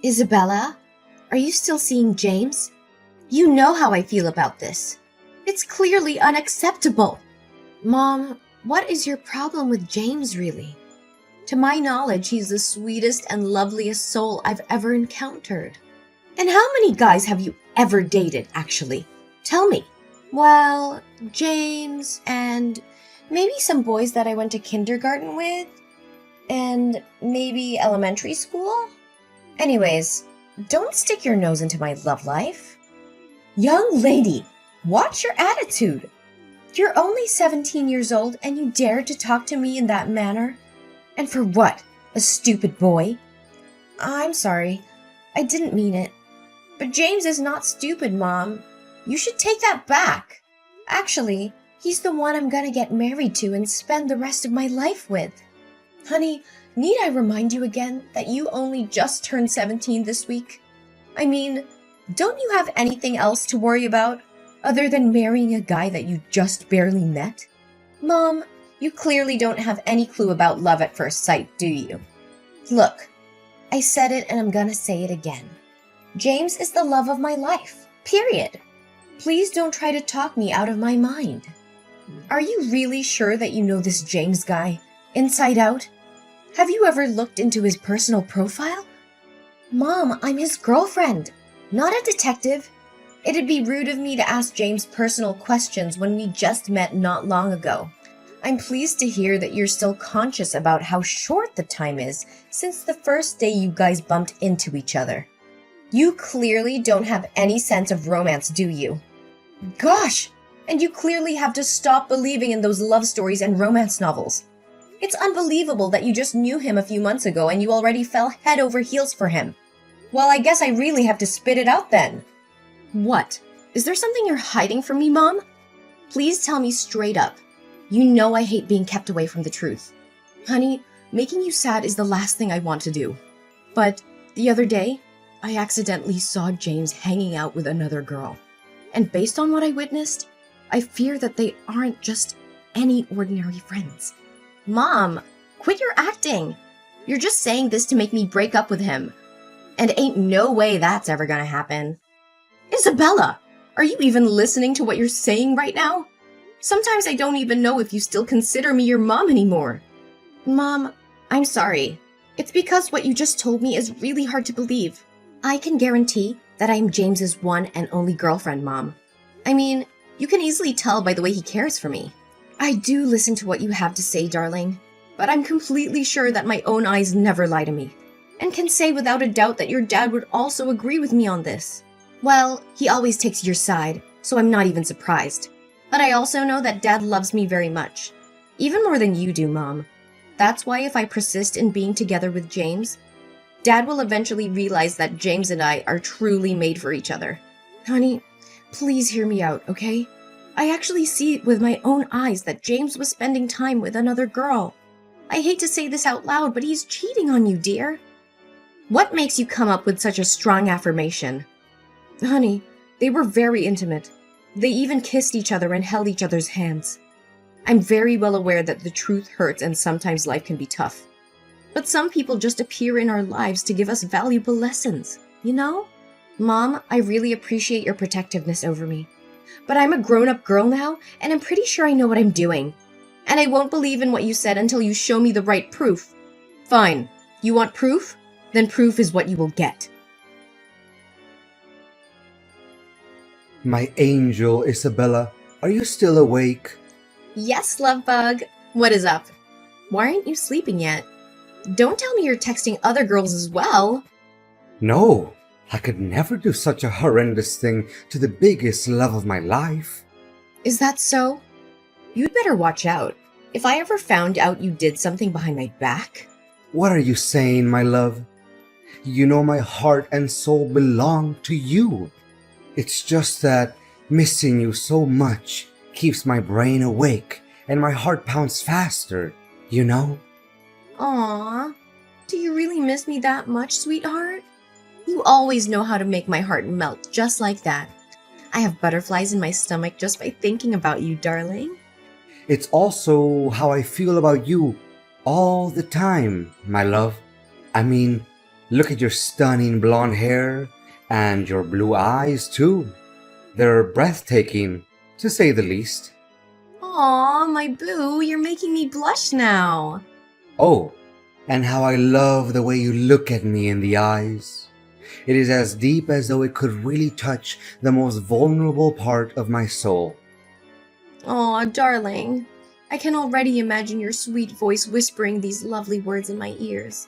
Isabella, are you still seeing James? You know how I feel about this. It's clearly unacceptable. Mom, what is your problem with James, really? To my knowledge, he's the sweetest and loveliest soul I've ever encountered. And how many guys have you ever dated, actually? Tell me. Well, James and maybe some boys that I went to kindergarten with, and maybe elementary school? Anyways, don't stick your nose into my love life. Young lady, watch your attitude. You're only 17 years old and you dare to talk to me in that manner? And for what? A stupid boy? I'm sorry. I didn't mean it. But James is not stupid, Mom. You should take that back. Actually, he's the one I'm gonna get married to and spend the rest of my life with. Honey, need I remind you again that you only just turned 17 this week? I mean, don't you have anything else to worry about other than marrying a guy that you just barely met? Mom, you clearly don't have any clue about love at first sight, do you? Look, I said it and I'm gonna say it again. James is the love of my life, period. Please don't try to talk me out of my mind. Are you really sure that you know this James guy, inside out? Have you ever looked into his personal profile? Mom, I'm his girlfriend, not a detective. It'd be rude of me to ask James personal questions when we just met not long ago. I'm pleased to hear that you're still conscious about how short the time is since the first day you guys bumped into each other. You clearly don't have any sense of romance, do you? Gosh, and you clearly have to stop believing in those love stories and romance novels. It's unbelievable that you just knew him a few months ago and you already fell head over heels for him. Well, I guess I really have to spit it out then. What? Is there something you're hiding from me, Mom? Please tell me straight up. You know I hate being kept away from the truth. Honey, making you sad is the last thing I want to do. But the other day, I accidentally saw James hanging out with another girl. And based on what I witnessed, I fear that they aren't just any ordinary friends. Mom, quit your acting. You're just saying this to make me break up with him. And ain't no way that's ever gonna happen. Isabella, are you even listening to what you're saying right now? Sometimes I don't even know if you still consider me your mom anymore. Mom, I'm sorry. It's because what you just told me is really hard to believe. I can guarantee that I am James's one and only girlfriend, Mom. I mean, you can easily tell by the way he cares for me. I do listen to what you have to say, darling, but I'm completely sure that my own eyes never lie to me, and can say without a doubt that your dad would also agree with me on this. Well, he always takes your side, so I'm not even surprised. But I also know that Dad loves me very much, even more than you do, Mom. That's why if I persist in being together with James, Dad will eventually realize that James and I are truly made for each other. Honey, please hear me out, okay? I actually see it with my own eyes that James was spending time with another girl. I hate to say this out loud, but he's cheating on you, dear. What makes you come up with such a strong affirmation? Honey, they were very intimate. They even kissed each other and held each other's hands. I'm very well aware that the truth hurts and sometimes life can be tough. But some people just appear in our lives to give us valuable lessons, you know? Mom, I really appreciate your protectiveness over me. But I'm a grown-up girl now, and I'm pretty sure I know what I'm doing. And I won't believe in what you said until you show me the right proof. Fine. You want proof? Then proof is what you will get. My angel, Isabella, are you still awake? Yes, love bug. What is up? Why aren't you sleeping yet? Don't tell me you're texting other girls as well. No, I could never do such a horrendous thing to the biggest love of my life. Is that so? You'd better watch out. If I ever found out you did something behind my back... What are you saying, my love? You know my heart and soul belong to you. It's just that missing you so much keeps my brain awake and my heart pounds faster, you know? Aww. Do you really miss me that much, sweetheart? You always know how to make my heart melt just like that. I have butterflies in my stomach just by thinking about you, darling. It's also how I feel about you all the time, my love. I mean, Look at your stunning blonde hair and your blue eyes, too. They're breathtaking, to say the least. Aw, my boo, you're making me blush now. Oh, and how I love the way you look at me in the eyes. It is as deep as though it could really touch the most vulnerable part of my soul. Aw, darling. I can already imagine your sweet voice whispering these lovely words in my ears.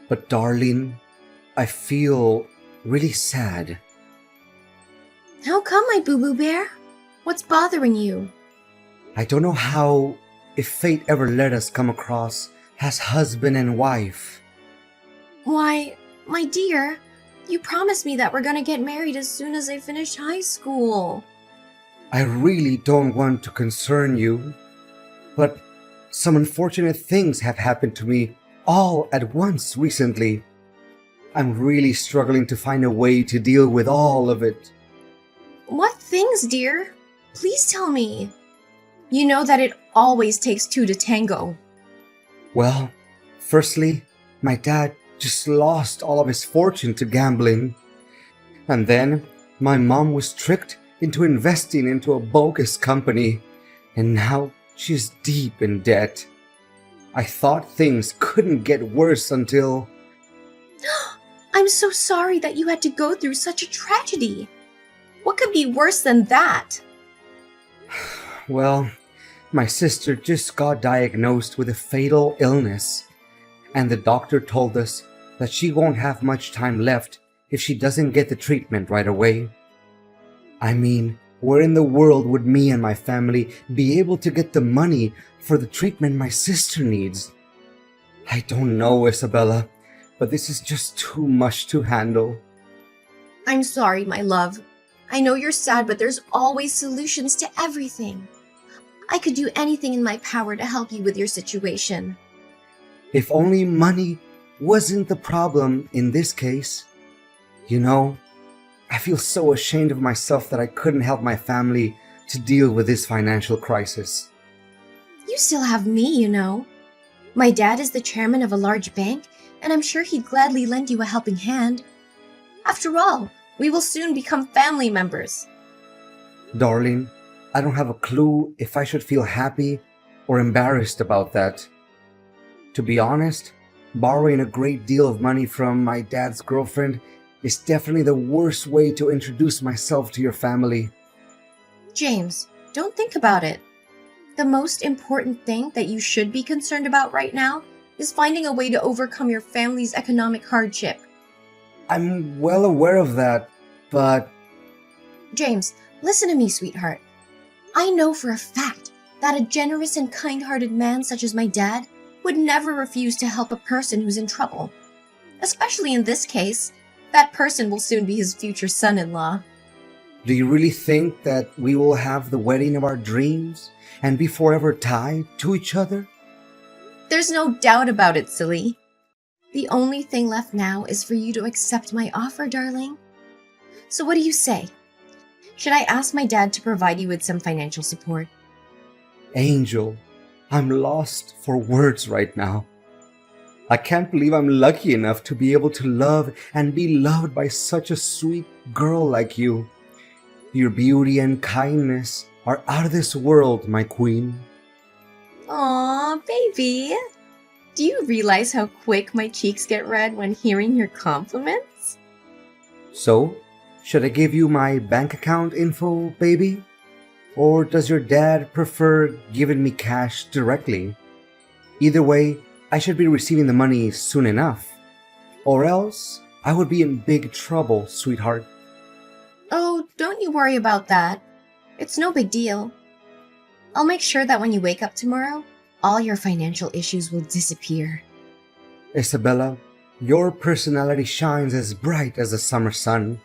But darling, I feel really sad. How come, my boo-boo bear? What's bothering you? I don't know how, if fate ever let us come across as husband and wife. Why, my dear, you promised me that we're gonna get married as soon as I finish high school. I really don't want to concern you, but some unfortunate things have happened to me all at once recently. I'm really struggling to find a way to deal with all of it. What things, dear? Please tell me. You know that it always takes two to tango. Well, firstly, my dad just lost all of his fortune to gambling. And then my mom was tricked into investing into a bogus company, and now she's deep in debt. I thought things couldn't get worse until... I'm so sorry that you had to go through such a tragedy. What could be worse than that? Well, my sister just got diagnosed with a fatal illness, and the doctor told us that she won't have much time left if she doesn't get the treatment right away. I mean, where in the world would me and my family be able to get the money for the treatment my sister needs? I don't know, Isabella, but this is just too much to handle. I'm sorry, my love. I know you're sad, but there's always solutions to everything. I could do anything in my power to help you with your situation. If only money wasn't the problem in this case. You know, I feel so ashamed of myself that I couldn't help my family to deal with this financial crisis. You still have me, you know. My dad is the chairman of a large bank, and I'm sure he'd gladly lend you a helping hand. After all, we will soon become family members. Darling, I don't have a clue if I should feel happy or embarrassed about that. To be honest, borrowing a great deal of money from my dad's girlfriend is definitely the worst way to introduce myself to your family. James, don't think about it. The most important thing that you should be concerned about right now is finding a way to overcome your family's economic hardship. I'm well aware of that, but... James, listen to me, sweetheart. I know for a fact that a generous and kind-hearted man such as my dad would never refuse to help a person who's in trouble. Especially in this case, that person will soon be his future son-in-law. Do you really think that we will have the wedding of our dreams and be forever tied to each other? There's no doubt about it, silly. The only thing left now is for you to accept my offer, darling. So what do you say? Should I ask my dad to provide you with some financial support? Angel, I'm lost for words right now. I can't believe I'm lucky enough to be able to love and be loved by such a sweet girl like you. Your beauty and kindness are out of this world, my queen. Aw, baby. Do you realize how quick my cheeks get red when hearing your compliments? So, should I give you my bank account info, baby? Or does your dad prefer giving me cash directly? Either way, I should be receiving the money soon enough. Or else, I would be in big trouble, sweetheart. Oh, don't you worry about that. It's no big deal. I'll make sure that when you wake up tomorrow, all your financial issues will disappear. Isabella, your personality shines as bright as the summer sun.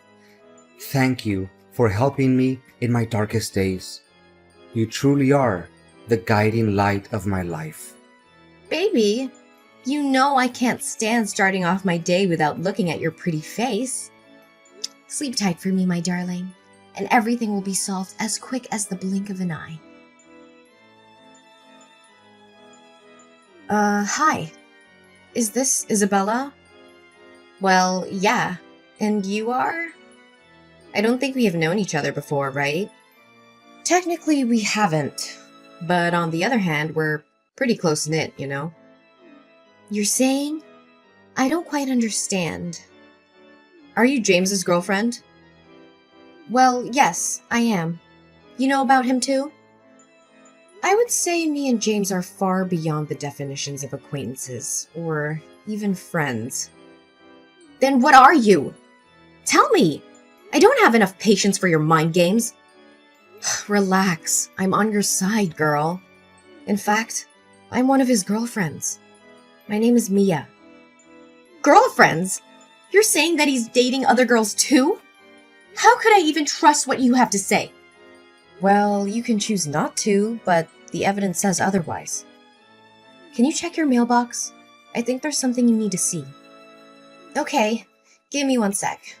Thank you for helping me in my darkest days. You truly are the guiding light of my life. Baby, you know I can't stand starting off my day without looking at your pretty face. Sleep tight for me, my darling, and everything will be solved as quick as the blink of an eye. Hi. Is this Isabella? Well, yeah. And you are? I don't think we have known each other before, right? Technically, we haven't. But on the other hand, we're pretty close knit, you know? You're saying? I don't quite understand. Are you James's girlfriend? Well, yes, I am. You know about him too? I would say me and James are far beyond the definitions of acquaintances, or even friends. Then what are you? Tell me! I don't have enough patience for your mind games. Relax, I'm on your side, girl. In fact, I'm one of his girlfriends. My name is Mia. Girlfriends? You're saying that he's dating other girls too? How could I even trust what you have to say? Well, you can choose not to, but the evidence says otherwise. Can you check your mailbox? I think there's something you need to see. Okay, give me 1 sec.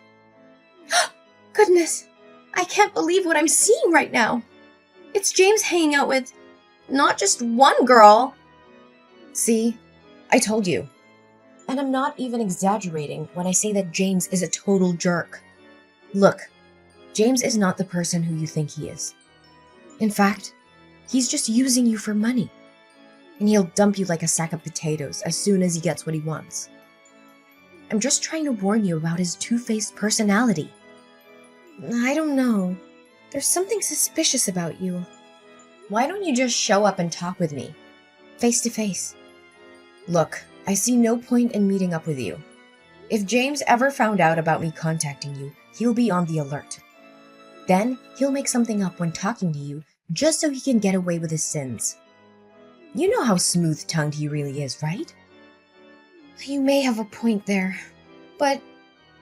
Goodness, I can't believe what I'm seeing right now. It's James hanging out with not just one girl. See, I told you. And I'm not even exaggerating when I say that James is a total jerk. Look, James is not the person who you think he is. In fact, he's just using you for money. And he'll dump you like a sack of potatoes as soon as he gets what he wants. I'm just trying to warn you about his two-faced personality. I don't know. There's something suspicious about you. Why don't you just show up and talk with me? Face to face. Look, I see no point in meeting up with you. If James ever found out about me contacting you, he'll be on the alert. Then, he'll make something up when talking to you, just so he can get away with his sins. You know how smooth-tongued he really is, right? You may have a point there, but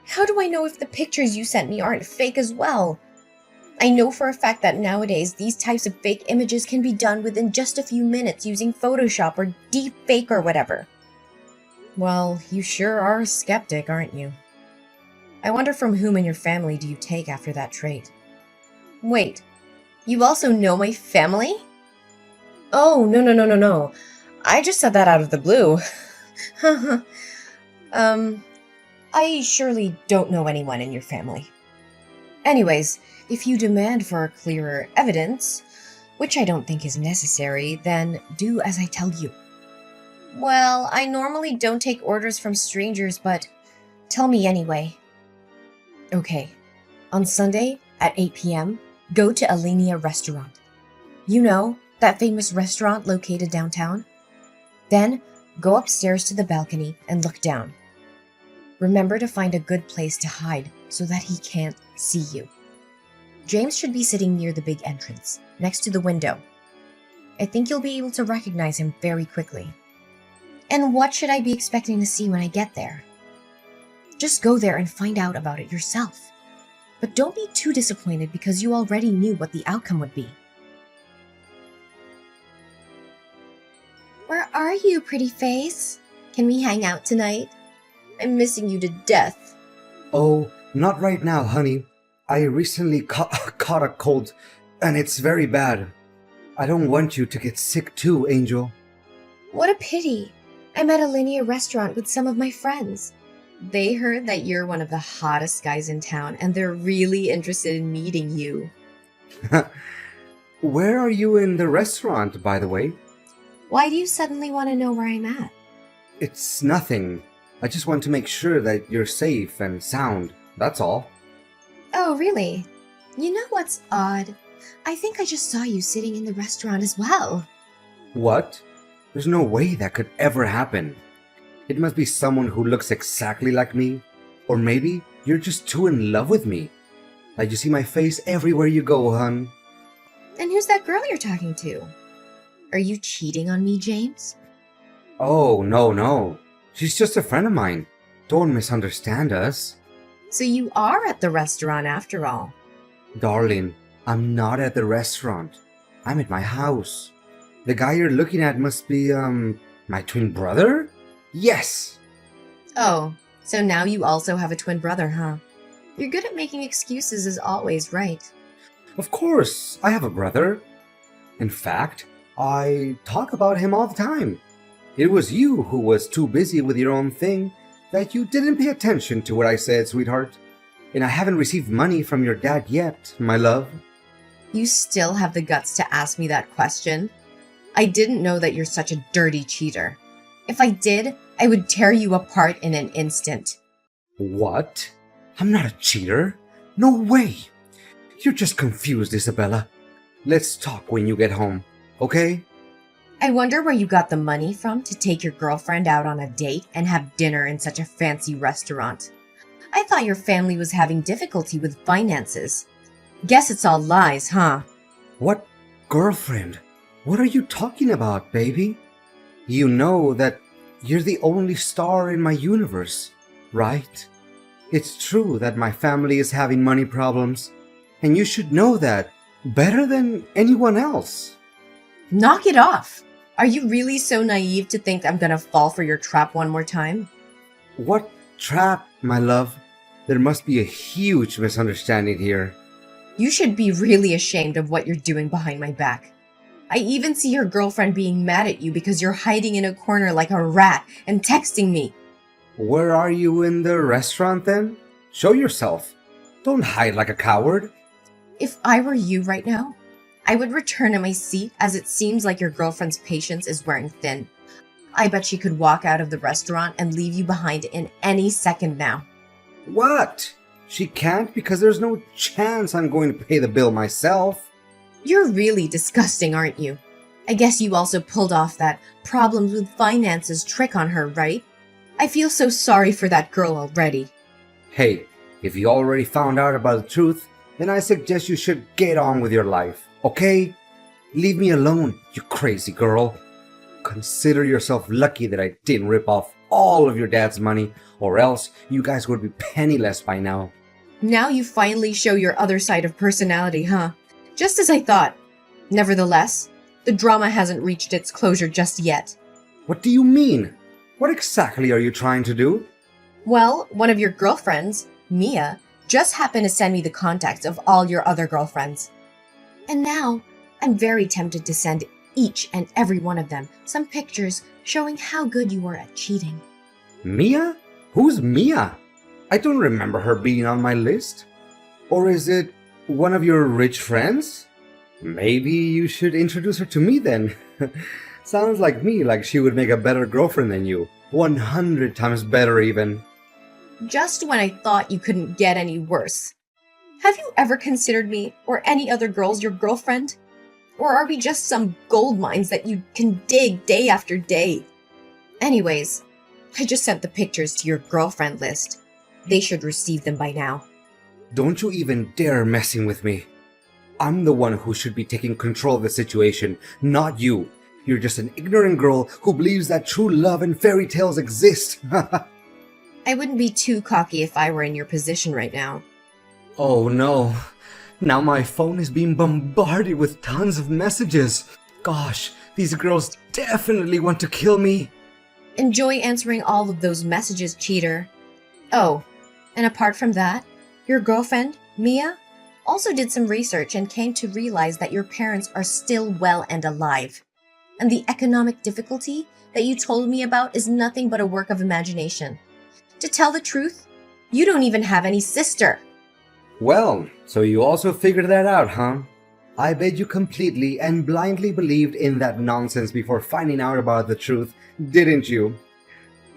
how do I know if the pictures you sent me aren't fake as well? I know for a fact that nowadays these types of fake images can be done within just a few minutes using Photoshop or deepfake or whatever. Well, you sure are a skeptic, aren't you? I wonder from whom in your family do you take after that trait? Wait, you also know my family? Oh, no. I just said that out of the blue. I surely don't know anyone in your family. Anyways, if you demand for clearer evidence, which I don't think is necessary, then do as I tell you. Well, I normally don't take orders from strangers, but tell me anyway. Okay, on Sunday at 8 p.m., go to Alinea Restaurant. You know, that famous restaurant located downtown? Then, go upstairs to the balcony and look down. Remember to find a good place to hide so that he can't see you. James should be sitting near the big entrance, next to the window. I think you'll be able to recognize him very quickly. And what should I be expecting to see when I get there? Just go there and find out about it yourself. But don't be too disappointed because you already knew what the outcome would be. Where are you, pretty face? Can we hang out tonight? I'm missing you to death. Oh, not right now, honey. I recently caught a cold, and it's very bad. I don't want you to get sick too, Angel. What a pity. I'm at a linear restaurant with some of my friends. They heard that you're one of the hottest guys in town, and they're really interested in meeting you. Where are you in the restaurant, by the way? Why do you suddenly want to know where I'm at? It's nothing. I just want to make sure that you're safe and sound. That's all. Oh, really? You know what's odd? I think I just saw you sitting in the restaurant as well. What? There's no way that could ever happen. It must be someone who looks exactly like me. Or maybe you're just too in love with me. Like you see my face everywhere you go, hun. And who's that girl you're talking to? Are you cheating on me, James? Oh, no. She's just a friend of mine. Don't misunderstand us. So you are at the restaurant after all. Darling, I'm not at the restaurant. I'm at my house. The guy you're looking at must be, my twin brother? Yes! Oh, so now you also have a twin brother, huh? You're good at making excuses as always, right? Of course, I have a brother. In fact, I talk about him all the time. It was you who was too busy with your own thing that you didn't pay attention to what I said, sweetheart. And I haven't received money from your dad yet, my love. You still have the guts to ask me that question? I didn't know that you're such a dirty cheater. If I did, I would tear you apart in an instant. What? I'm not a cheater. No way. You're just confused, Isabella. Let's talk when you get home, okay? I wonder where you got the money from to take your girlfriend out on a date and have dinner in such a fancy restaurant. I thought your family was having difficulty with finances. Guess it's all lies, huh? What girlfriend? What are you talking about, baby? You know that you're the only star in my universe, right? It's true that my family is having money problems, and you should know that better than anyone else. Knock it off! Are you really so naive to think I'm gonna fall for your trap one more time? What trap, my love? There must be a huge misunderstanding here. You should be really ashamed of what you're doing behind my back. I even see your girlfriend being mad at you because you're hiding in a corner like a rat and texting me. Where are you in the restaurant then? Show yourself. Don't hide like a coward. If I were you right now, I would return to my seat as it seems like your girlfriend's patience is wearing thin. I bet she could walk out of the restaurant and leave you behind in any second now. What? She can't because there's no chance I'm going to pay the bill myself. You're really disgusting, aren't you? I guess you also pulled off that problems with finances trick on her, right? I feel so sorry for that girl already. Hey, if you already found out about the truth, then I suggest you should get on with your life, okay? Leave me alone, you crazy girl. Consider yourself lucky that I didn't rip off all of your dad's money, or else you guys would be penniless by now. Now you finally show your other side of personality, huh? Just as I thought. Nevertheless, the drama hasn't reached its closure just yet. What do you mean? What exactly are you trying to do? Well, one of your girlfriends, Mia, just happened to send me the contacts of all your other girlfriends. And now, I'm very tempted to send each and every one of them some pictures showing how good you were at cheating. Mia? Who's Mia? I don't remember her being on my list. Or is it one of your rich friends? Maybe you should introduce her to me then. Sounds like me, like she would make a better girlfriend than you. 100 times better even. Just when I thought you couldn't get any worse. Have you ever considered me or any other girls your girlfriend? Or are we just some gold mines that you can dig day after day? Anyways, I just sent the pictures to your girlfriend list. They should receive them by now. Don't you even dare messing with me. I'm the one who should be taking control of the situation, not you. You're just an ignorant girl who believes that true love and fairy tales exist. I wouldn't be too cocky if I were in your position right now. Oh no. Now my phone is being bombarded with tons of messages. Gosh, these girls definitely want to kill me. Enjoy answering all of those messages, cheater. Oh, and apart from that, your girlfriend, Mia, also did some research and came to realize that your parents are still well and alive. And the economic difficulty that you told me about is nothing but a work of imagination. To tell the truth, you don't even have any sister. Well, so you also figured that out, huh? I bet you completely and blindly believed in that nonsense before finding out about the truth, didn't you?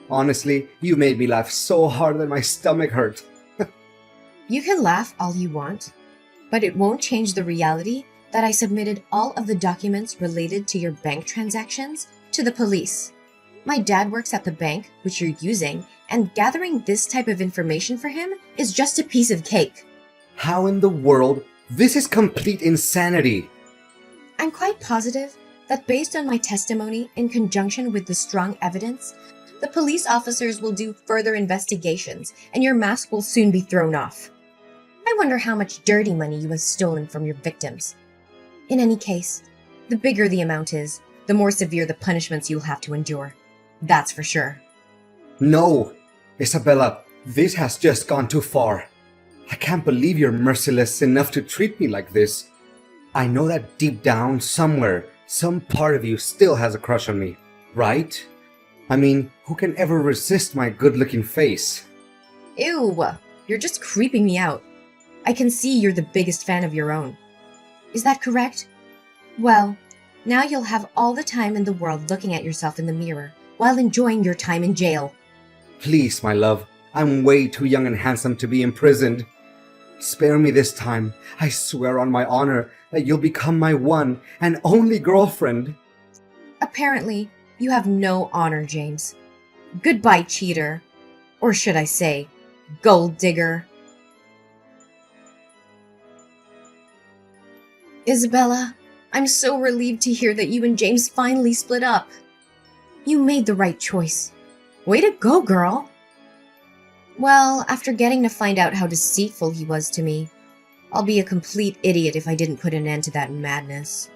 Honestly, you made me laugh so hard that my stomach hurt. You can laugh all you want, but it won't change the reality that I submitted all of the documents related to your bank transactions to the police. My dad works at the bank, which you're using, and gathering this type of information for him is just a piece of cake. How in the world? This is complete insanity. I'm quite positive that based on my testimony in conjunction with the strong evidence, the police officers will do further investigations and your mask will soon be thrown off. I wonder how much dirty money you have stolen from your victims. In any case, the bigger the amount is, the more severe the punishments you'll have to endure. That's for sure. No, Isabella, this has just gone too far. I can't believe you're merciless enough to treat me like this. I know that deep down, somewhere, some part of you still has a crush on me, right? I mean, who can ever resist my good-looking face? Ew, you're just creeping me out. I can see you're the biggest fan of your own. Is that correct? Well, now you'll have all the time in the world looking at yourself in the mirror while enjoying your time in jail. Please, my love, I'm way too young and handsome to be imprisoned. Spare me this time. I swear on my honor that you'll become my one and only girlfriend. Apparently, you have no honor, James. Goodbye, cheater. Or should I say, gold digger. Isabella, I'm so relieved to hear that you and James finally split up. You made the right choice. Way to go, girl. Well, after getting to find out how deceitful he was to me, I'll be a complete idiot if I didn't put an end to that madness.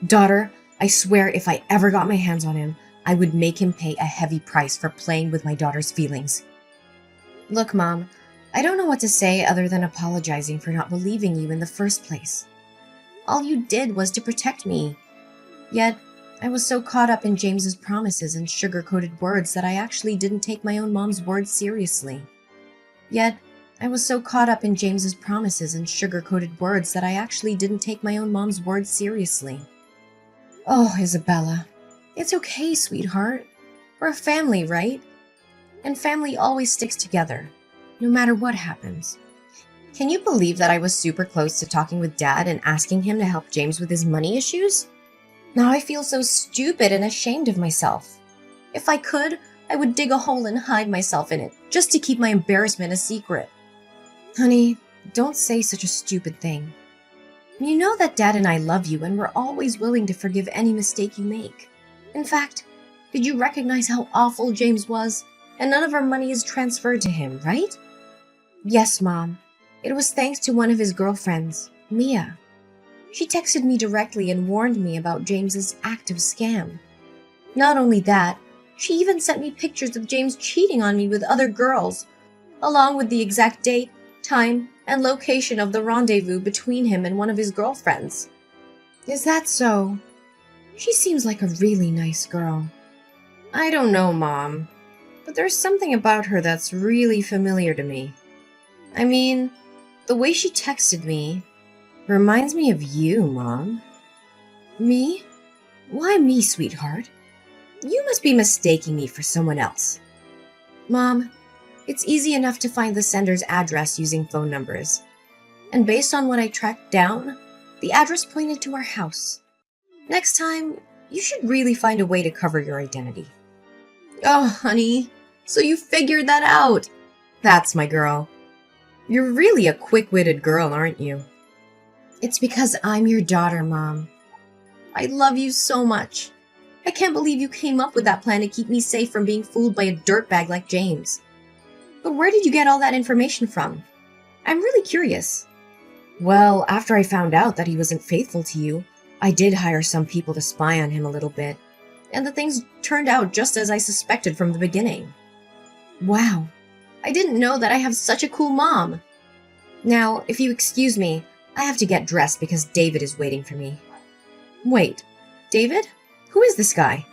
Daughter, I swear if I ever got my hands on him, I would make him pay a heavy price for playing with my daughter's feelings. Look, Mom, I don't know what to say other than apologizing for not believing you in the first place. All you did was to protect me. Yet, I was so caught up in James's promises and sugar-coated words that I actually didn't take my own mom's words seriously. Oh, Isabella, it's okay, sweetheart. We're a family, right? And family always sticks together, no matter what happens. Can you believe that I was super close to talking with Dad and asking him to help James with his money issues? Now I feel so stupid and ashamed of myself. If I could, I would dig a hole and hide myself in it, just to keep my embarrassment a secret. Honey, don't say such a stupid thing. You know that Dad and I love you and we're always willing to forgive any mistake you make. In fact, did you recognize how awful James was? And none of our money is transferred to him, right? Yes, Mom. It was thanks to one of his girlfriends, Mia. She texted me directly and warned me about James's active scam. Not only that, she even sent me pictures of James cheating on me with other girls, along with the exact date, time, and location of the rendezvous between him and one of his girlfriends. Is that so? She seems like a really nice girl. I don't know, Mom, but there's something about her that's really familiar to me. I mean, the way she texted me reminds me of you, Mom. Me? Why me, sweetheart? You must be mistaking me for someone else. Mom, it's easy enough to find the sender's address using phone numbers. And based on what I tracked down, the address pointed to our house. Next time, you should really find a way to cover your identity. Oh, honey, so you figured that out. That's my girl. You're really a quick-witted girl, aren't you? It's because I'm your daughter, Mom. I love you so much. I can't believe you came up with that plan to keep me safe from being fooled by a dirtbag like James. But where did you get all that information from? I'm really curious. Well, after I found out that he wasn't faithful to you, I did hire some people to spy on him a little bit, and the things turned out just as I suspected from the beginning. Wow, I didn't know that I have such a cool mom. Now, if you excuse me, I have to get dressed because David is waiting for me. Wait, David? Who is this guy?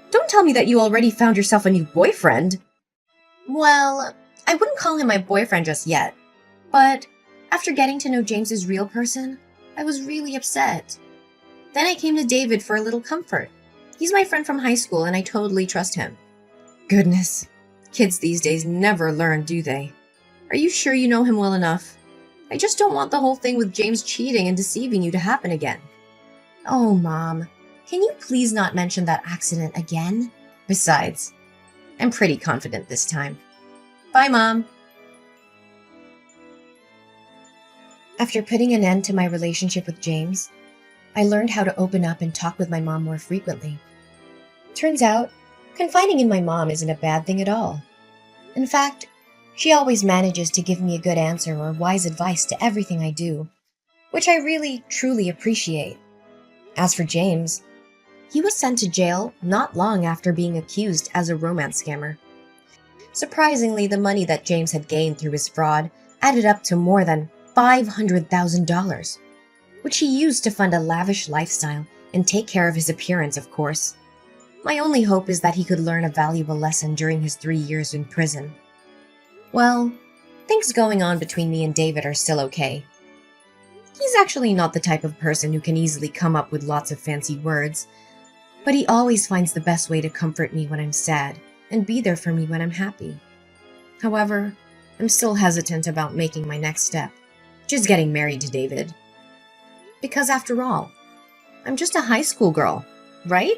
Don't tell me that you already found yourself a new boyfriend. Well, I wouldn't call him my boyfriend just yet, but after getting to know James's real person, I was really upset. Then I came to David for a little comfort. He's my friend from high school and I totally trust him. Goodness, kids these days never learn, do they? Are you sure you know him well enough? I just don't want the whole thing with James cheating and deceiving you to happen again. Oh, Mom, can you please not mention that accident again? Besides, I'm pretty confident this time. Bye, Mom. After putting an end to my relationship with James, I learned how to open up and talk with my mom more frequently. Turns out, confiding in my mom isn't a bad thing at all. In fact, she always manages to give me a good answer or wise advice to everything I do, which I really, truly appreciate. As for James, he was sent to jail not long after being accused as a romance scammer. Surprisingly, the money that James had gained through his fraud added up to more than $500,000, which he used to fund a lavish lifestyle and take care of his appearance, of course. My only hope is that he could learn a valuable lesson during his 3 years in prison. Well, things going on between me and David are still okay. He's actually not the type of person who can easily come up with lots of fancy words, but he always finds the best way to comfort me when I'm sad and be there for me when I'm happy. However, I'm still hesitant about making my next step, which is getting married to David. Because after all, I'm just a high school girl, right?